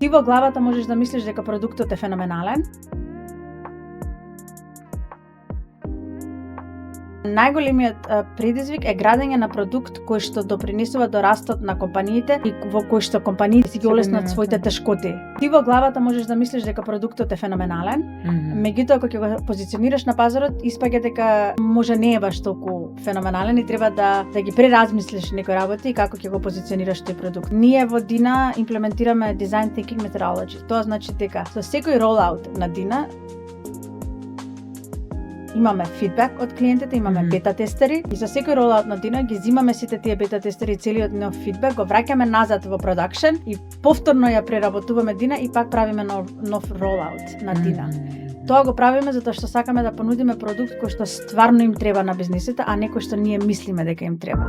Ти во главата можеш да мислиш дека продуктот е феноменален. Најголемиот предизвик е градење на продукт кој што допринесува до растот на компаниите и во кој што компаниите си ги олеснат своите тешкоти. Ти во главата можеш да мислиш дека продуктот е феноменален, меѓутоа кога ќе го позиционираш на пазарот, испаѓа дека може не е баш толку феноменален и треба да ги преразмислиш некои работи и како ќе го позиционираш тој продукт. Ние во Dina имплементираме design thinking methodology. Тоа значи дека со секој ролаут на Dina имаме фидбек од клиентите, имаме бета тестери и за секој ролаут на Dina ги зимаме сите тие бета тестери и целиот нов фидбек го враќаме назад во продакшн и повторно ја преработуваме Dina и пак правиме нов ролаут на Dina. Тоа го правиме затоа што сакаме да понудиме продукт кој што стварно им треба на бизнисите, а не кој што ние мислиме дека им треба.